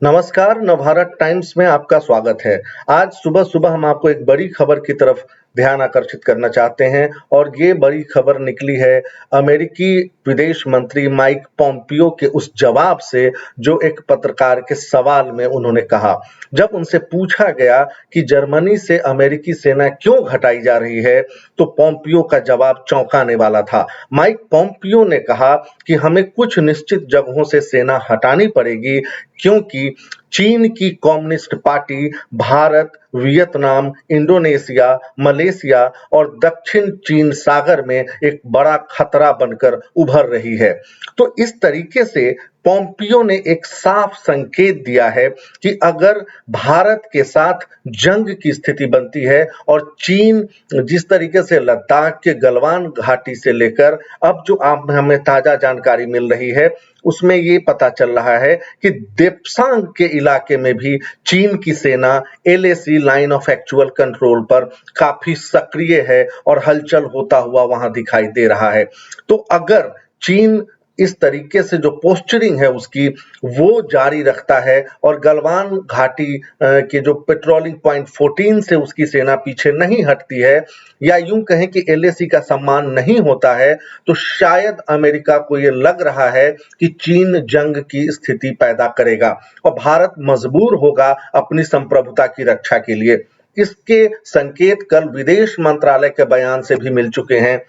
नमस्कार, नवभारत टाइम्स में आपका स्वागत है। आज सुबह-सुबह हम आपको एक बड़ी खबर की तरफ ध्यान आकर्षित करना चाहते हैं और ये बड़ी खबर निकली है अमेरिकी विदेश मंत्री माइक पोम्पियो के उस जवाब से जो एक पत्रकार के सवाल में उन्होंने कहा। जब उनसे पूछा गया कि जर्मनी से अमेरिकी सेना क्यों घटाई जा रही है, तो पोम्पियो का जवाब चौंकाने वाला था। माइक पोम्पियो ने कहा कि हमें कुछ निश्चित जगहों से सेना हटानी पड़ेगी क्योंकि चीन की communist party Bharat, Vietnam, Indonesia, Malaysia और दक्षिण चीन सागर में एक बड़ा खतरा बनकर उभर रही है। तो इस तरीके से पोम्पियो ने एक साफ संकेत दिया है कि अगर भारत के साथ जंग की स्थिति बनती है और चीन जिस तरीके से लद्दाख के गलवान घाटी से लेकर अब जो आप हमें ताजा जानकारी मिल रही है उसमें ये पता चल रहा है कि देप्सांग के इलाके में भी चीन की सेना LAC line of actual control पर काफी सक्रिय है और हलचल होता हुआ वहां दिखाई दे रहा है। तो अगर चीन इस तरीके से जो पोस्चरिंग है उसकी वो जारी रखता है और गलवान घाटी के जो पेट्रोलिंग पॉइंट 14 से उसकी सेना पीछे नहीं हटती है या यूं कहें कि एलएसी का सम्मान नहीं होता है, तो शायद अमेरिका को ये लग रहा है कि चीन जंग की स्थिति पैदा करेगा और भारत मजबूर होगा अपनी संप्रभुता की रक्षा के लिए। इसके संकेत कल विदेश मंत्रालय के बयान से भी मिल चुके हैं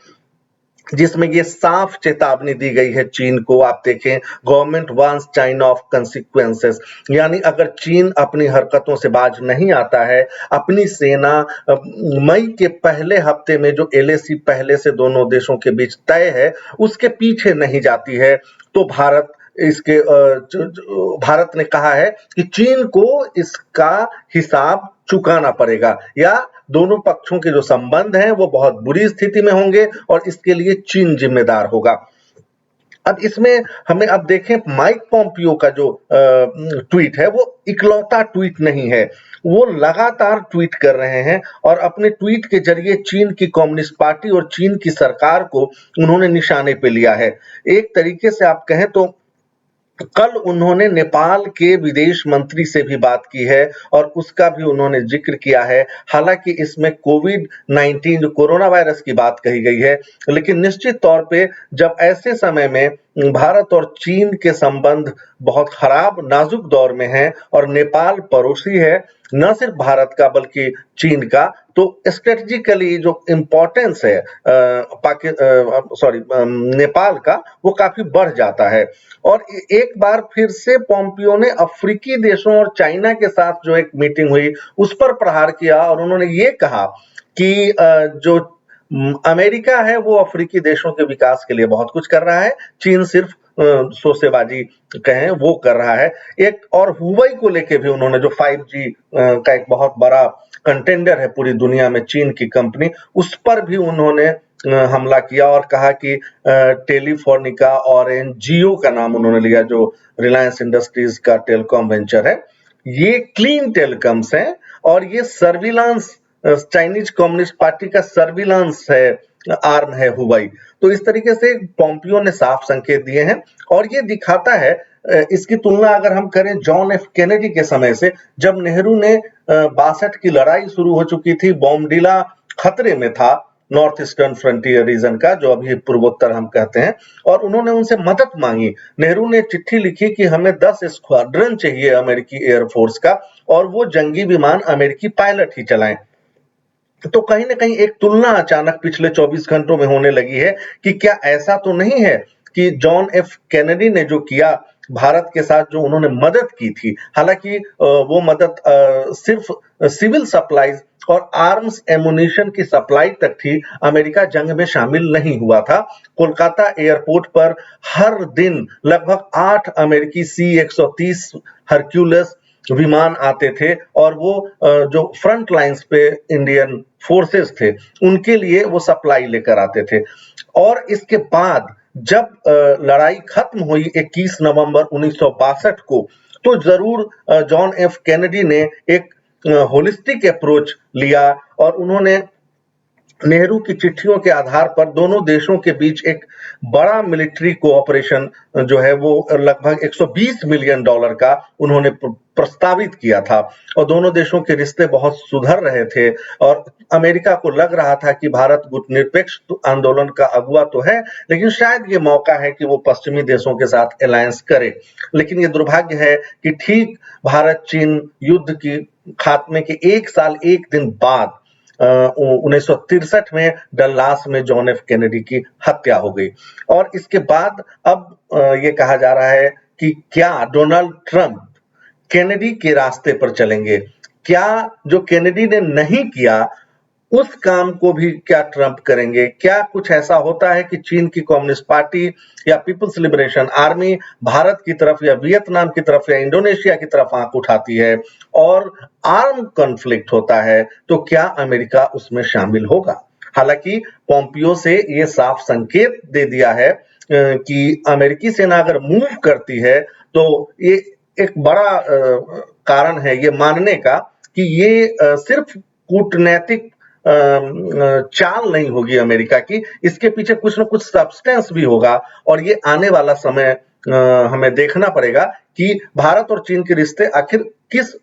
जिसमें ये साफ चेतावनी दी गई है चीन को। आप देखें, government wants China of consequences, यानी अगर चीन अपनी हरकतों से बाज नहीं आता है, अपनी सेना मई के पहले हफ्ते में जो एलएसी पहले से दोनों देशों के बीच तय है उसके पीछे नहीं जाती है, तो भारत ने कहा है कि चीन को इसका हिसाब चुकाना पड़ेगा या दोनों पक्षों के जो संबंध हैं वो बहुत बुरी स्थिति में होंगे और इसके लिए चीन जिम्मेदार होगा। अब इसमें हमें अब देखें माइक पोम्पियो का जो ट्वीट है वो इकलौता ट्वीट नहीं है, वो लगातार ट्वीट कर रहे हैं और अपने ट्वीट के जरिए चीन की कम्युनिस्ट पार्टी और चीन की सरकार को उन्होंने निशाने पे लिया है। एक तरीके से आप कहें तो कल उन्होंने नेपाल के विदेश मंत्री से भी बात की है और उसका भी उन्होंने जिक्र किया है। हालांकि इसमें कोविड-19 जो कोरोना वायरस की बात कही गई है, लेकिन निश्चित तौर पे जब ऐसे समय में भारत और चीन के संबंध बहुत खराब नाजुक दौर में हैं और नेपाल पड़ोसी है न सिर्फ भारत का बल्कि चीन का, तो स्ट्रेटेजिकली जो इम्पोर्टेंस है नेपाल का वो काफी बढ़ जाता है। और एक बार फिर से पोम्पियो ने अफ्रीकी देशों और चाइना के साथ जो एक मीटिंग हुई उस पर प्रहार किया और उन्होंने ये कहा कि जो अमेरिका है वो अफ्रीकी देशों के विकास के लिए बहुत कुछ कर रहा है, चीन सिर्फ शोसेबाजी कहें वो कर रहा है। एक और हुवई को लेके भी उन्होंने जो 5G का एक बहुत बड़ा कंटेंडर है पूरी दुनिया में चीन की कंपनी, उस पर भी उन्होंने हमला किया और कहा कि टेलीफोनिका ऑरेंज जियो का नाम उन्होंने लिया जो रिलायंस इंडस्ट्रीज का टेलीकॉम वेंचर है, ये क्लीन टेलीकॉम्स है और ये सर्विलांस चाइनीज कम्युनिस्ट पार्टी का सर्विलांस है आर्म है हुवई। तो इस तरीके से पोम्पियो ने साफ संकेत दिए हैं और ये दिखाता है इसकी तुलना अगर हम करें जॉन एफ कैनेडी के समय से, जब नेहरू ने 62 की लड़ाई शुरू हो चुकी थी, बॉम्डिला खतरे में था नॉर्थ ईस्टर्न फ्रंटियर रीजन का जो अभी पूर्वोत्तर हम कहते हैं, और उन्होंने उनसे मदद मांगी। नेहरू ने चिट्ठी लिखी कि हमें 10 स्क्वाड्रन चाहिए अमेरिकी एयरफोर्स का और वो जंगी विमान अमेरिकी पायलट ही चलाएं। तो कहीं ना कहीं एक तुलना अचानक पिछले 24 घंटों में होने लगी है कि क्या ऐसा तो नहीं है कि जॉन एफ कैनेडी ने जो किया भारत के साथ जो उन्होंने मदद की थी, हालांकि वो मदद सिर्फ सिविल सप्लाईज और आर्म्स एमुनिशन की सप्लाई तक थी, अमेरिका जंग में शामिल नहीं हुआ था। कोलकाता एयरपोर्ट पर हर दिन लगभग 8 अमेरिकी C-130 हरक्यूलिस विमान आते थे और वो जो फ्रंट लाइंस पे इंडियन फोर्सेस थे उनके लिए वो सप्लाई लेकर आते थे। और इसके बाद जब लड़ाई खत्म हुई 21 नवंबर 1962 को, तो जरूर जॉन एफ कैनेडी ने एक होलिस्टिक अप्रोच लिया और उन्होंने नेहरू की चिट्ठियों के आधार पर दोनों देशों के बीच एक बड़ा मिलिट्री कोऑपरेशन जो है वो लगभग 120 मिलियन डॉलर का उन्होंने प्रस्तावित किया था और दोनों देशों के रिश्ते बहुत सुधर रहे थे और अमेरिका को लग रहा था कि भारत गुटनिरपेक्ष आंदोलन का अगुवा तो है, लेकिन शायद ये मौका है कि वो पश्चिमी देशों के साथ अलायंस करे। लेकिन ये दुर्भाग्य है कि ठीक भारत चीन युद्ध की खात्मे के 1 साल 1 दिन बाद 1963 में डल्लास में जॉन एफ कैनेडी की हत्या हो गई और इसके बाद अब ये कहा जा रहा है कि क्या डोनाल्ड ट्रंप कैनेडी के रास्ते पर चलेंगे? क्या जो कैनेडी ने नहीं किया उस काम को भी क्या ट्रंप करेंगे? क्या कुछ ऐसा होता है कि चीन की कम्युनिस्ट पार्टी या पीपल्स लिबरेशन आर्मी भारत की तरफ या वियतनाम की तरफ या इंडोनेशिया की तरफ आंख उठाती है और आर्म कॉन्फ्लिक्ट होता है, तो क्या अमेरिका उसमें शामिल होगा? हालांकि पोम्पियो से ये साफ संकेत दे दिया है कि अमेरिकी सेना अगर मूव करती है तो ये एक बड़ा कारण है ये मानने का कि ये सिर्फ कूटनैतिक चाल नहीं होगी अमेरिका की, इसके पीछे कुछ न कुछ सब्सटेंस भी होगा और ये आने वाला समय हमें देखना पड़ेगा कि भारत और चीन के रिश्ते आखिर किस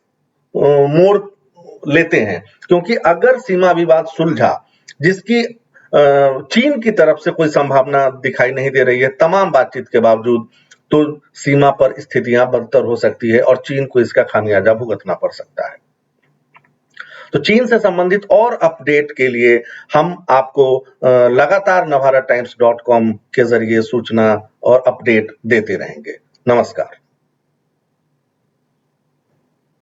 मोड़ लेते हैं, क्योंकि अगर सीमा विवाद सुलझा जिसकी चीन की तरफ से कोई संभावना दिखाई नहीं दे रही है तमाम बातचीत के बावजूद, तो सीमा पर स्थितियां बदतर हो सकती है और चीन को इसका खामियाजा भुगतना पड़ सकता है। तो चीन से संबंधित और अपडेट के लिए हम आपको लगातार navaraTimes.com के जरिए सूचना और अपडेट देते रहेंगे। नमस्कार।